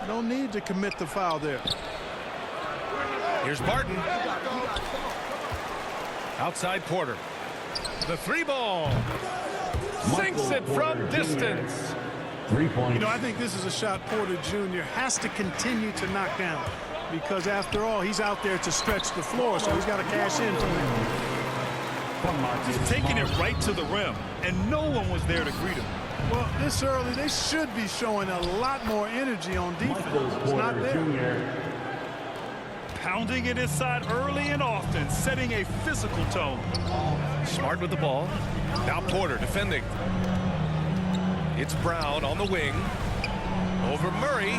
No need to commit the foul there. Here's Barton. Outside Porter. The three ball. Sinks it from distance. 3 points. You know, I think this is a shot Porter Jr. has to continue to knock down, because after all, he's out there to stretch the floor, so he's got to cash in from there. Just taking it right to the rim, and no one was there to greet him. Well, this early, they should be showing a lot more energy on defense. It's not there. Pounding it inside early and often, setting a physical tone. Smart with the ball. Now Porter defending. It's Brown on the wing. Over Murray.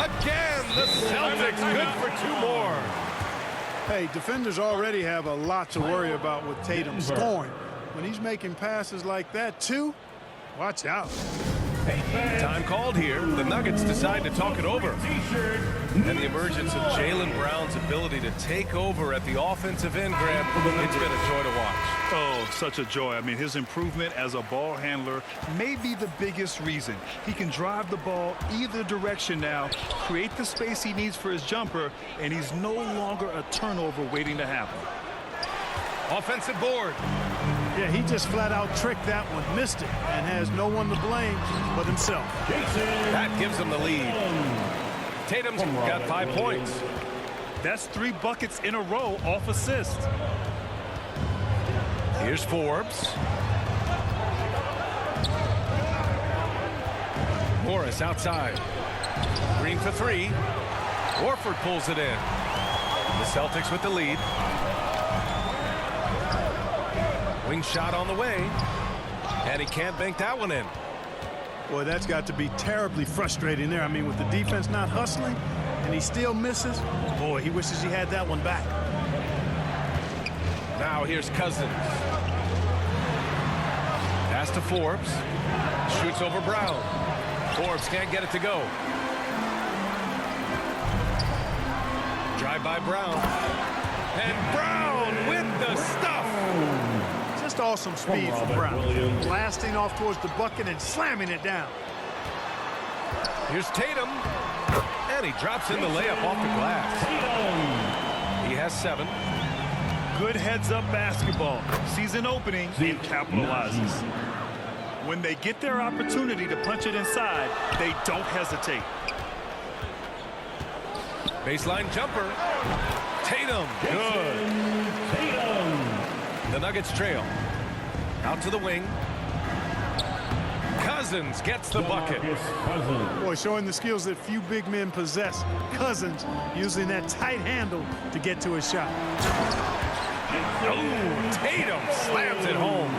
Again, the Celtics good for 2 more. Hey, defenders already have a lot to worry about with Tatum scoring. When he's making passes like that, too, watch out. Time called here. The Nuggets decide to talk it over. And the emergence of Jaylen Brown's ability to take over at the offensive end, Graham, it's been a joy to watch. Oh, such a joy. I mean, his improvement as a ball handler may be the biggest reason. He can drive the ball either direction now, create the space he needs for his jumper, and he's no longer a turnover waiting to happen. Offensive board. Yeah, he just flat out tricked that one, missed it, and has no one to blame but himself. That gives him the lead. Tatum's got 5 points. That's 3 buckets in a row off assist. Here's Forbes. Morris outside. Green for 3. Warford pulls it in. The Celtics with the lead. Wing shot on the way. And he can't bank that one in. Boy, that's got to be terribly frustrating there. I mean, with the defense not hustling and he still misses, boy, he wishes he had that one back. Now here's Cousins. Pass to Forbes. Shoots over Brown. Forbes can't get it to go. Drive by Brown. And Brown with the stuff. Just awesome speed from Brown. Blasting off towards the bucket and slamming it down. Here's Tatum. And he drops in the layup off the glass. He has 7. Good heads-up basketball. Sees an opening and capitalizes. When they get their opportunity to punch it inside, they don't hesitate. Baseline jumper. Tatum. Good. The Nuggets trail. Out to the wing. Cousins gets the bucket. Boy, showing the skills that few big men possess. Cousins using that tight handle to get to his shot. Oh, Tatum slams it home.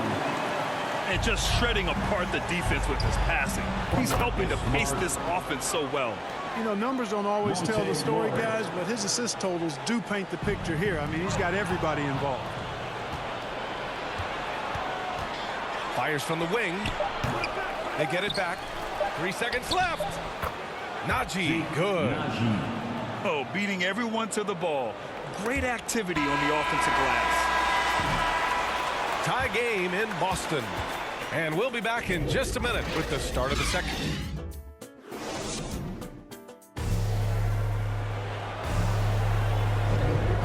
And just shredding apart the defense with his passing. He's helping to pace this offense so well. You know, numbers don't always tell the story, guys, but his assist totals do paint the picture here. I mean, he's got everybody involved. Fires from the wing. They get it back. 3 seconds left. Najee, good. Oh, beating everyone to the ball. Great activity on the offensive glass. Tie game in Boston. And we'll be back in just a minute with the start of the second.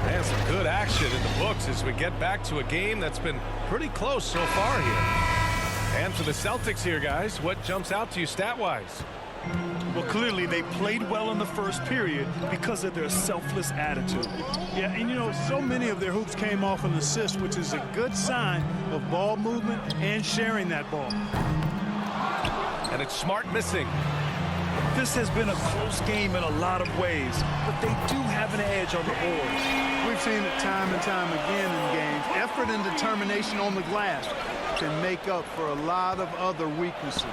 And some good action in the books as we get back to a game that's been pretty close so far here. And for the Celtics here, guys, what jumps out to you stat-wise? Well, clearly they played well in the first period because of their selfless attitude. Yeah, and you know, so many of their hoops came off an assist, which is a good sign of ball movement and sharing that ball. And it's Smart missing. This has been a close game in a lot of ways, but they do have an edge on the boards. We've seen it time and time again in games. Effort and determination on the glass can make up for a lot of other weaknesses.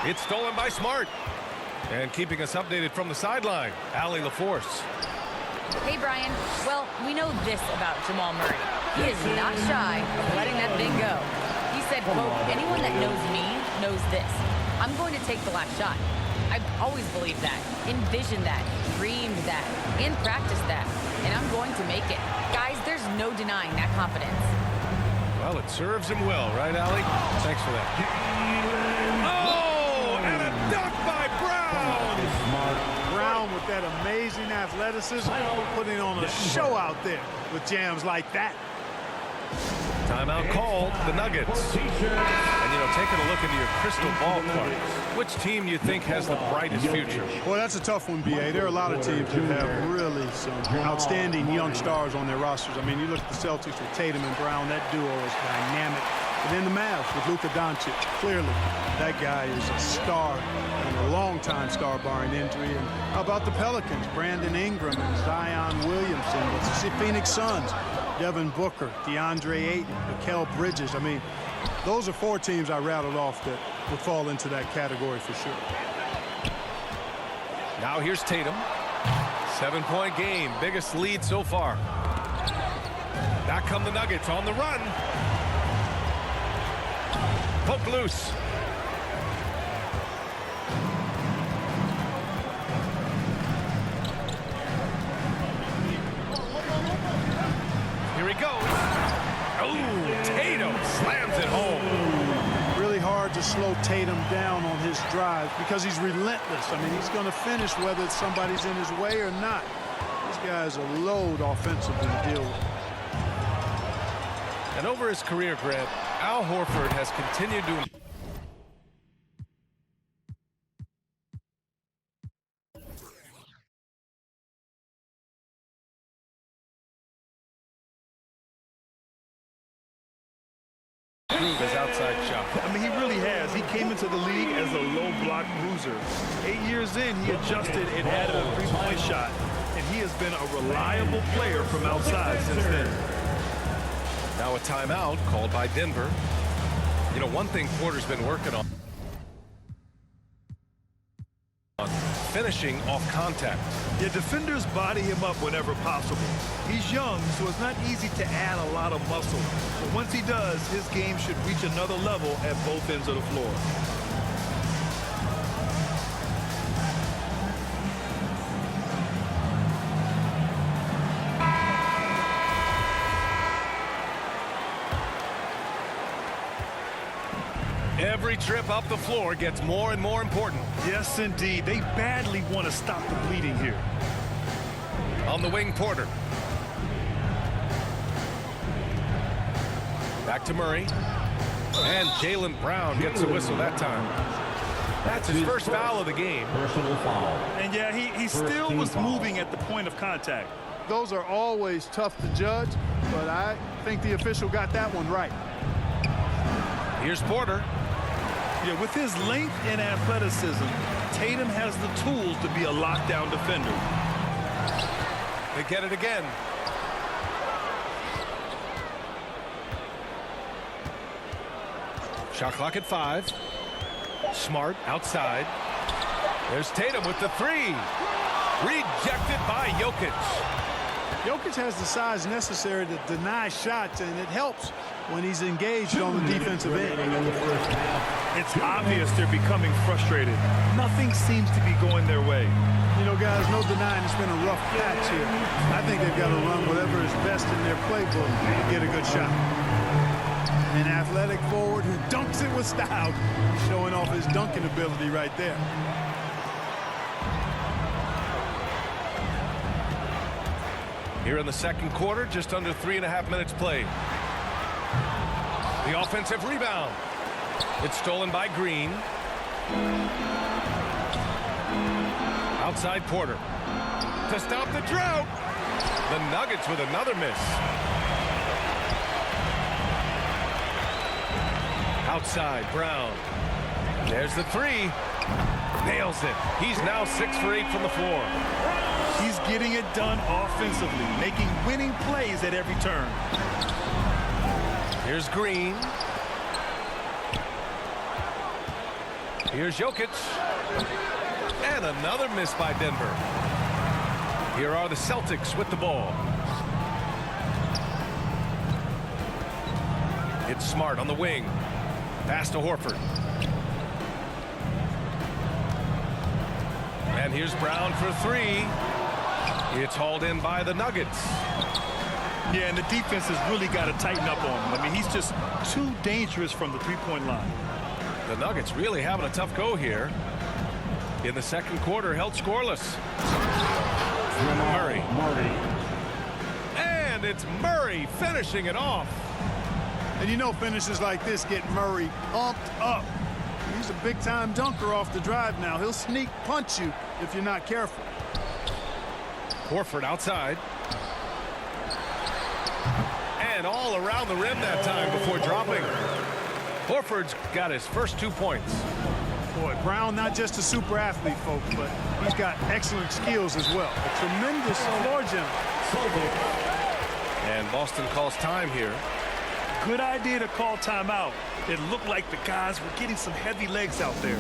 It's stolen by Smart. And keeping us updated from the sideline, Allie LaForce. Hey, Brian. Well, we know this about Jamal Murray. He is not shy of letting that thing go. He said, quote, anyone that knows me knows this. I'm going to take the last shot. I've always believed that, envisioned that, dreamed that, and practiced that. And I'm going to make it. Guys, there's no denying that confidence. Well, it serves him well, right, Allie? Thanks for that. Oh, and a dunk by Brown! that amazing athleticism, putting on a show out there with jams like that. Timeout called, the Nuggets. And, you know, taking a look into your crystal ball, Clark, which team do you think has the brightest future? Well, that's a tough one, B.A. There are a lot of teams that have really some outstanding young stars on their rosters. I mean, you look at the Celtics with Tatum and Brown. That duo is dynamic. And then the Mavs with Luka Doncic. Clearly, that guy is a star and a long-time star barring injury. And how about the Pelicans? Brandon Ingram and Zion Williamson. Let's see, Phoenix Suns. Devin Booker, DeAndre Ayton, Mikal Bridges. I mean, those are 4 teams I rattled off that would fall into that category for sure. Now here's Tatum. 7-point game, biggest lead so far. Back come the Nuggets on the run. Poke loose. Here he goes. Oh, Tatum slams it home. Really hard to slow Tatum down on his drives because he's relentless. I mean, he's going to finish whether somebody's in his way or not. This guy's a load offensively to deal with. And over his career, Grant, Al Horford has continued to... his outside shot. I mean, he really has. He came into the league as a low block bruiser. 8 years in, he adjusted and added a three-point shot. And he has been a reliable player from outside since then. Now a timeout called by Denver. You know, one thing Porter's been working on finishing off contact. Yeah, defenders body him up whenever possible. He's young, so it's not easy to add a lot of muscle. But once he does, his game should reach another level at both ends of the floor. Every trip up the floor gets more and more important. Yes, indeed. They badly want to stop the bleeding here. On the wing, Porter. Back to Murray. And Jaylen Brown gets a whistle that time. That's his first foul of the game. Personal foul. And yeah, he still was moving at the point of contact. Those are always tough to judge, but I think the official got that one right. Here's Porter. Yeah, with his length and athleticism, Tatum has the tools to be a lockdown defender. They get it again. Shot clock at 5. Smart outside. There's Tatum with the 3. Rejected by Jokic. Jokic has the size necessary to deny shots, and it helps when he's engaged on the defensive end. It's obvious they're becoming frustrated. Nothing seems to be going their way. You know, guys, no denying it's been a rough patch here. I think they've got to run whatever is best in their playbook to get a good shot. An athletic forward who dunks it with style, showing off his dunking ability right there. Here in the second quarter, just under 3.5 minutes played. The offensive rebound. It's stolen by Green. Outside Porter. To stop the drought. The Nuggets with another miss. Outside Brown. There's the 3. Nails it. He's now 6 for 8 from the floor. He's getting it done offensively, making winning plays at every turn. Here's Green. Here's Jokic. And another miss by Denver. Here are the Celtics with the ball. It's Smart on the wing. Pass to Horford. And here's Brown for 3. It's hauled in by the Nuggets. Yeah, and the defense has really got to tighten up on him. I mean, he's just too dangerous from the three-point line. The Nuggets really having a tough go here. In the second quarter, held scoreless. Murray. And it's Murray finishing it off. And you know finishes like this get Murray pumped up. He's a big-time dunker off the drive now. He'll sneak punch you if you're not careful. Horford outside. And all around the rim that time before dropping. Horford's got his first 2 points. Boy, Brown not just a super athlete, folks, but he's got excellent skills as well. A tremendous floor general. And Boston calls time here. Good idea to call timeout. It looked like the guys were getting some heavy legs out there.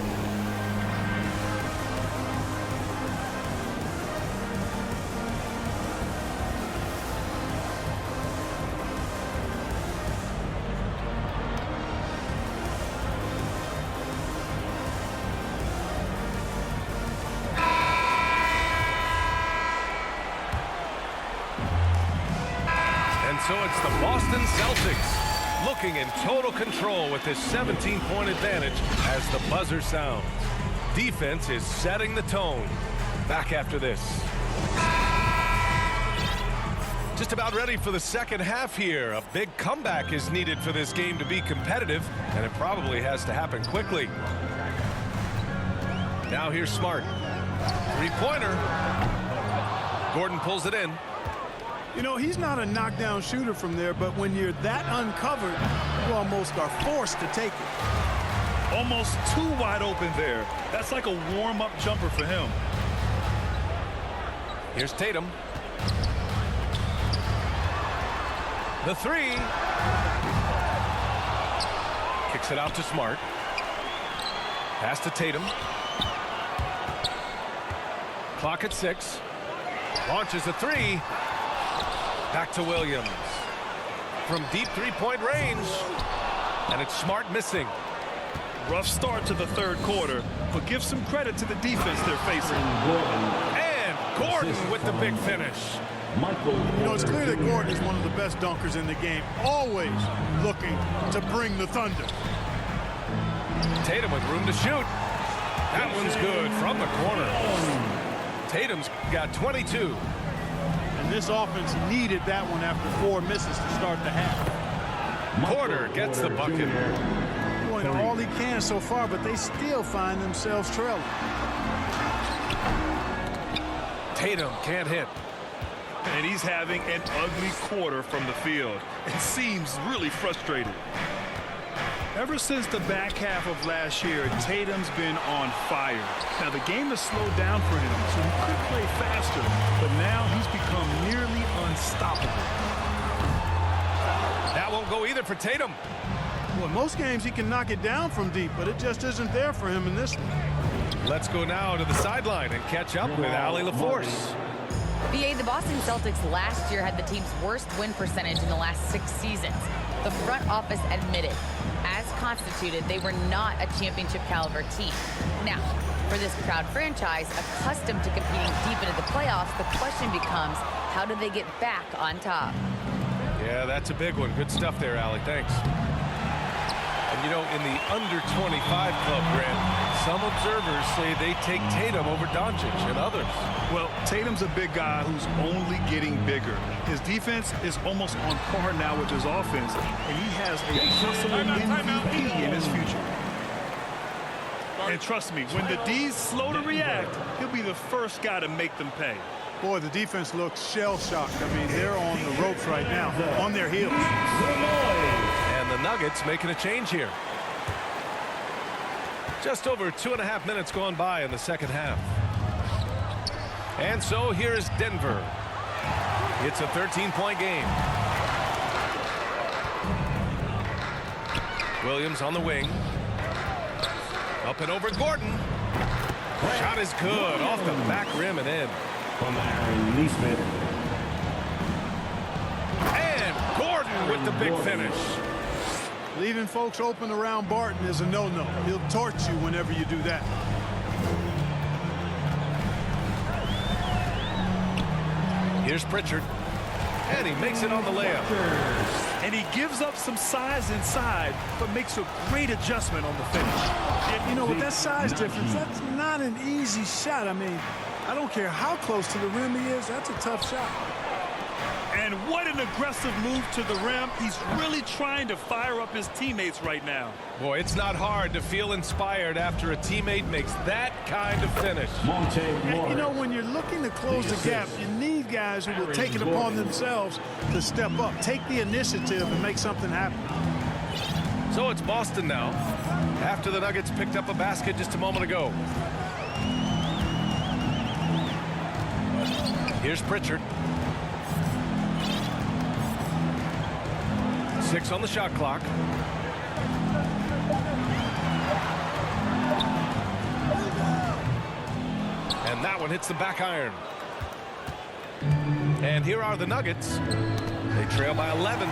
And so it's the Boston Celtics looking in total control with this 17-point advantage as the buzzer sounds. Defense is setting the tone. Back after this. Just about ready for the second half here. A big comeback is needed for this game to be competitive, and it probably has to happen quickly. Now here's Smart. Three-pointer. Gordon pulls it in. You know, he's not a knockdown shooter from there, but when you're that uncovered, you almost are forced to take it. Almost too wide open there. That's like a warm-up jumper for him. Here's Tatum. The three. Kicks it out to Smart. Pass to Tatum. Clock at 6. Launches a three. Back to Williams. From deep three-point range. And it's Smart missing. Rough start to the third quarter, but give some credit to the defense they're facing. And Gordon with the big finish. You know, it's clear that Gordon is one of the best dunkers in the game, always looking to bring the thunder. Tatum with room to shoot. That one's good from the corner. Tatum's got 22. And this offense needed that one after 4 misses to start the half. Porter gets the bucket. Doing all he can so far, but they still find themselves trailing. Tatum can't hit. And he's having an ugly quarter from the field. It seems really frustrated. Ever since the back half of last year, Tatum's been on fire. Now, the game has slowed down for him, so he could play faster, but now he's become nearly unstoppable. That won't go either for Tatum. Well, in most games he can knock it down from deep, but it just isn't there for him in this one. Let's go now to the sideline and catch up with Allie LaForce. BA, the Boston Celtics last year had the team's worst win percentage in the last 6 seasons. The front office admitted, as constituted, they were not a championship caliber team. Now, for this proud franchise, accustomed to competing deep into the playoffs, the question becomes, how do they get back on top? Yeah, that's a big one. Good stuff there, Allie. Thanks. And you know, in the under 25 club, Grant, some observers say they take Tatum over Doncic and others. Well, Tatum's a big guy who's only getting bigger. His defense is almost on par now with his offense, and he has a possible MVP in his future. And trust me, when the D's slow to react, he'll be the first guy to make them pay. Boy, the defense looks shell-shocked. I mean, they're on the ropes right now, on their heels. And the Nuggets making a change here. Just over 2.5 minutes gone by in the second half. And so here's Denver. It's a 13-point game. Williams on the wing. Up and over Gordon. Shot is good off the back rim and in. And Gordon with the big finish. Leaving folks open around Barton is a no-no. He'll torch you whenever you do that. Here's Pritchard. And he makes it on the layup. And he gives up some size inside, but makes a great adjustment on the finish. And, you know, with that size difference, that's not an easy shot. I mean, I don't care how close to the rim he is. That's a tough shot. And what an aggressive move to the rim. He's really trying to fire up his teammates right now. Boy, it's not hard to feel inspired after a teammate makes that kind of finish. And, you know, when you're looking to close the gap, you need guys who will take it upon themselves to step up, take the initiative, and make something happen. So it's Boston now, after the Nuggets picked up a basket just a moment ago. Here's Pritchard. 6 on the shot clock. And that one hits the back iron. And here are the Nuggets. They trail by 11.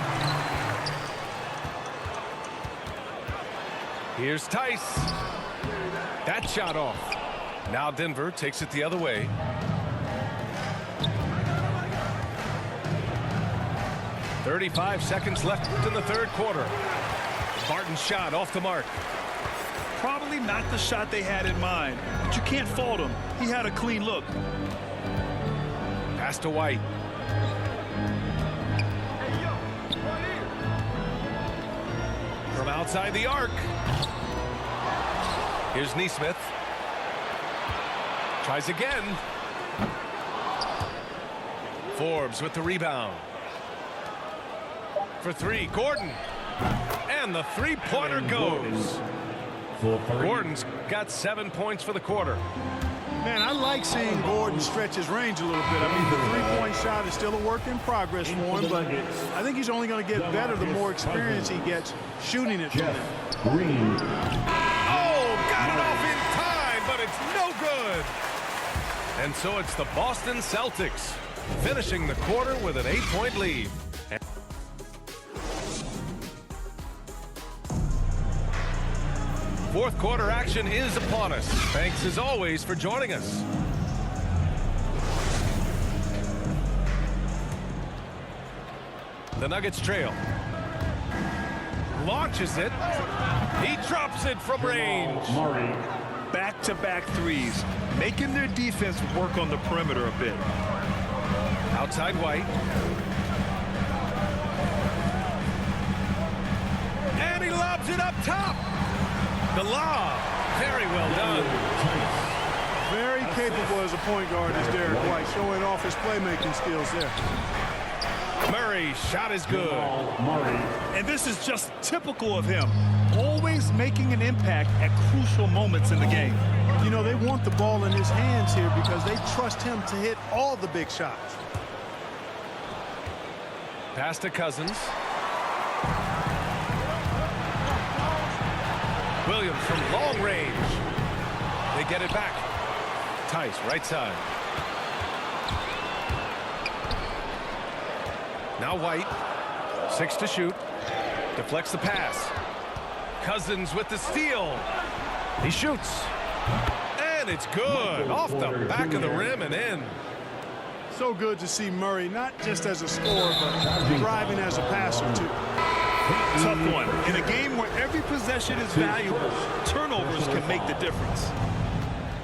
Here's Tice. That shot off. Now Denver takes it the other way. .35 seconds left in the third quarter. Barton's shot off the mark. Probably not the shot they had in mind, but you can't fault him. He had a clean look. Pass to White. From outside the arc. Here's Nesmith. Tries again. Forbes with the rebound. For three, Gordon. And the three-pointer goes. Gordon's got 7 points for the quarter. Man, I like seeing Gordon stretch his range a little bit. I mean, the three-point shot is still a work in progress for him, but I think he's only going to get better the more experience he gets shooting it from there. Oh, got it off in time, but it's no good. And so it's the Boston Celtics finishing the quarter with an 8-point lead. Fourth quarter action is upon us. Thanks as always for joining us. The Nuggets trail. Launches it. He drops it from range. Back-to-back threes, making their defense work on the perimeter a bit. Outside White. And he lobs it up top. The lob, very well done. Very capable as a point guard is Derek White, showing off his playmaking skills there. Murray's shot is good. And this is just typical of him, always making an impact at crucial moments in the game. You know, they want the ball in his hands here because they trust him to hit all the big shots. Pass to Cousins. Williams from long range. They get it back. Tice, right side. Now White. 6 to shoot. Deflects the pass. Cousins with the steal. He shoots. And it's good. Off the back of the rim and in. So good to see Murray, not just as a scorer, but driving as a passer, too. Tough one. In a game where every possession is valuable, turnovers can make the difference.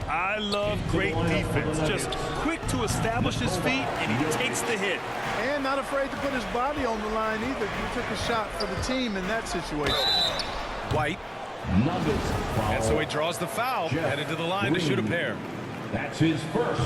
I love great defense. Just quick to establish his feet, and he takes the hit. And not afraid to put his body on the line either. He took a shot for the team in that situation. White. And so he draws the foul, headed to the line to shoot a pair. That's his first.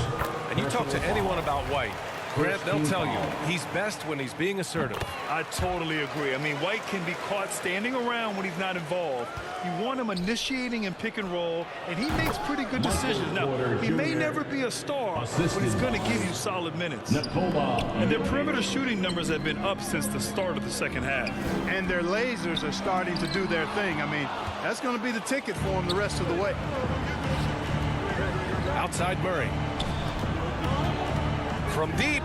And you talk to anyone about White, Grant, they'll tell you he's best when he's being assertive. I totally agree. I mean, White can be caught standing around when he's not involved. You want him initiating in pick and roll, and he makes pretty good decisions. Now, he may never be a star, but he's going to give you solid minutes. And their perimeter shooting numbers have been up since the start of the second half. And their lasers are starting to do their thing. I mean, that's going to be the ticket for them the rest of the way. Outside Murray. From deep.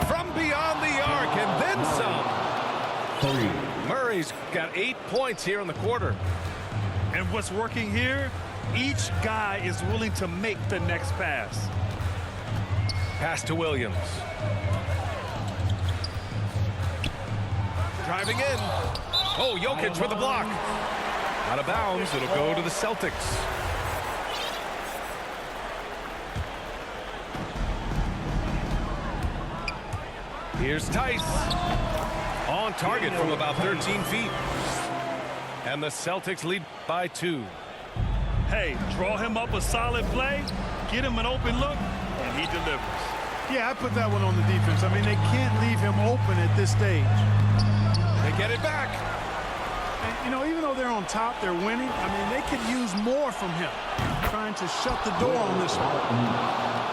From beyond the arc, and then some. Murray's got 8 points here in the quarter. And what's working here? Each guy is willing to make the next pass. Pass to Williams. Driving in. Oh, Jokic with the block. Out of bounds. It'll go to the Celtics. Here's Tice. On target from about 13 feet. And the Celtics lead by 2. Hey, draw him up a solid play, get him an open look, and he delivers. Yeah, I put that one on the defense. I mean, they can't leave him open at this stage. They get it back. And, you know, even though they're on top, they're winning. I mean, they could use more from him. Trying to shut the door on this one.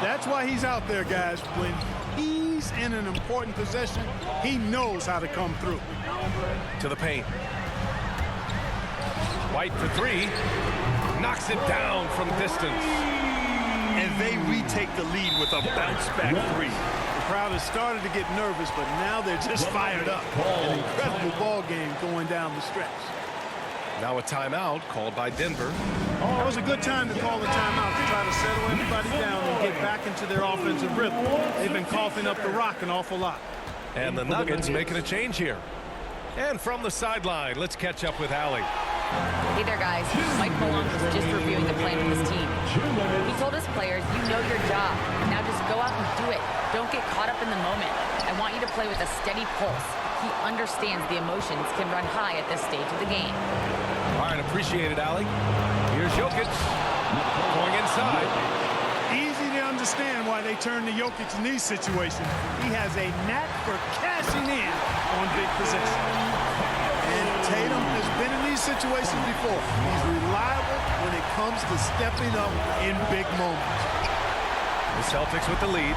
That's why he's out there, guys. When he's in an important possession, he knows how to come through. To the paint. White for 3. Knocks it down from distance. And they retake the lead with a bounce-back 3. The crowd has started to get nervous, but now they're just fired up. An incredible ball game going down the stretch. Now a timeout called by Denver. It was a good time to call the timeout to try to settle everybody down and get back into their offensive rhythm. They've been coughing up the rock an awful lot. And the Nuggets making a change here. And from the sideline, let's catch up with Allie. Hey there, guys. Mike Malone was just reviewing the plan with his team. He told his players, you know your job. Now just go out and do it. Don't get caught up in the moment. I want you to play with a steady pulse. He understands the emotions can run high at this stage of the game. All right, appreciate it, Allie. Here's Jokic going inside. Easy to understand why they turn to Jokic in these situations. He has a knack for cashing in on big possessions. And Tatum has been in these situations before. He's reliable when it comes to stepping up in big moments. The Celtics with the lead.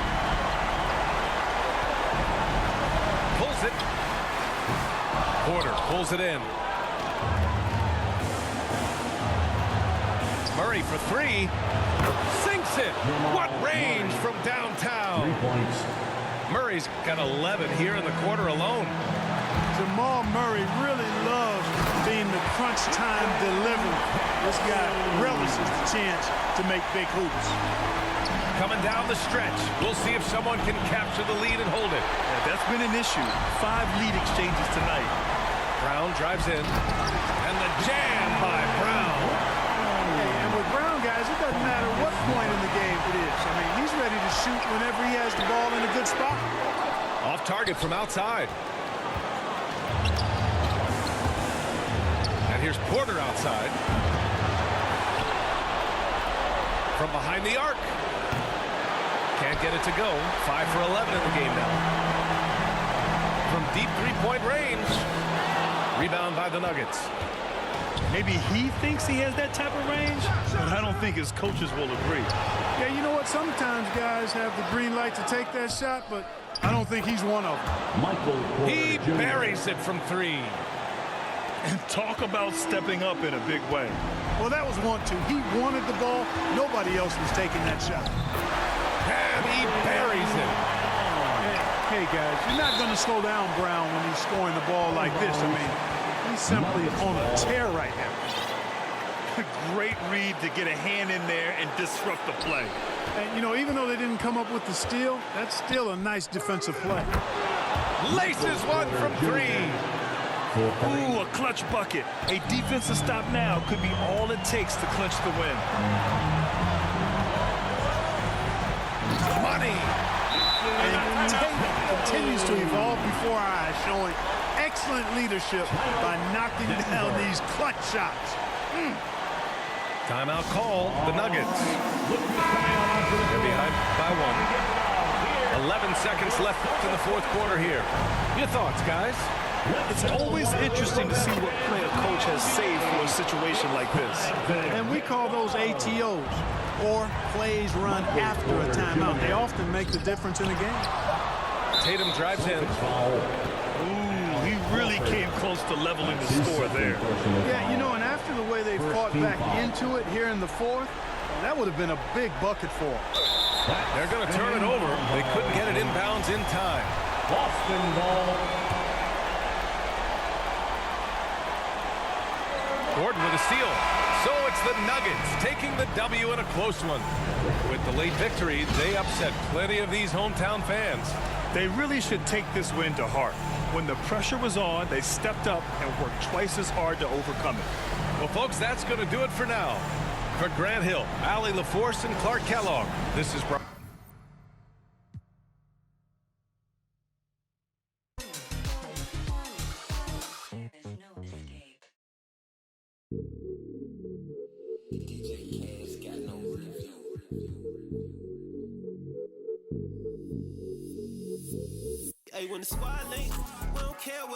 Pulls it. Porter pulls it in. Murray for 3. Sinks it. What range from downtown. 3 points. Murray's got 11 here in the quarter alone. Jamal Murray really loves being the crunch time deliverer. This guy relishes the chance to make big hoops. Coming down the stretch. We'll see if someone can capture the lead and hold it. Yeah, that's been an issue. 5 lead exchanges tonight. Brown drives in. And the jam by Brown. And with Brown, guys, it doesn't matter what point in the game it is. I mean, he's ready to shoot whenever he has the ball in a good spot. Off target from outside. And here's Porter outside. From behind the arc. Can't get it to go. 5 for 11 in the game now. From deep three-point range. Rebound by the Nuggets. Maybe he thinks he has that type of range, but I don't think his coaches will agree. Yeah, you know what? Sometimes guys have the green light to take that shot, but I don't think he's one of them. Michael Porter He Jr. buries it from 3. And talk about stepping up in a big way. Well, that was 1-2. He wanted the ball. Nobody else was taking that shot. And he buries it. Hey, guys, you're not going to slow down Brown when he's scoring the ball like this. I mean, he's simply on a tear right now. Great read to get a hand in there and disrupt the play. And, you know, even though they didn't come up with the steal, that's still a nice defensive play. Laces one from 3. Ooh, a clutch bucket. A defensive stop now could be all it takes to clinch the win. Money. And Tatum continues to evolve before our eyes, showing excellent leadership by knocking down these clutch shots. Timeout call. The Nuggets. They're behind by 1. 11 seconds left in the fourth quarter here. Your thoughts, guys? It's always interesting to see what play a coach has saved for a situation like this. And we call those ATOs, or plays run after a timeout. They often make the difference in a game. Tatum drives in. Ooh, he really came close to leveling the score there. Yeah, you know, and after the way they fought back into it here in the fourth, that would have been a big bucket for them. They're going to turn it over. They couldn't get it inbounds in time. Boston ball. Gordon with a steal. So it's the Nuggets taking the W in a close one. With the late victory, they upset plenty of these hometown fans. They really should take this win to heart. When the pressure was on, they stepped up and worked twice as hard to overcome it. Well, folks, that's going to do it for now. For Grant Hill, Allie LaForce, and Clark Kellogg, this is Brian. Hey, when the squad link, we don't care what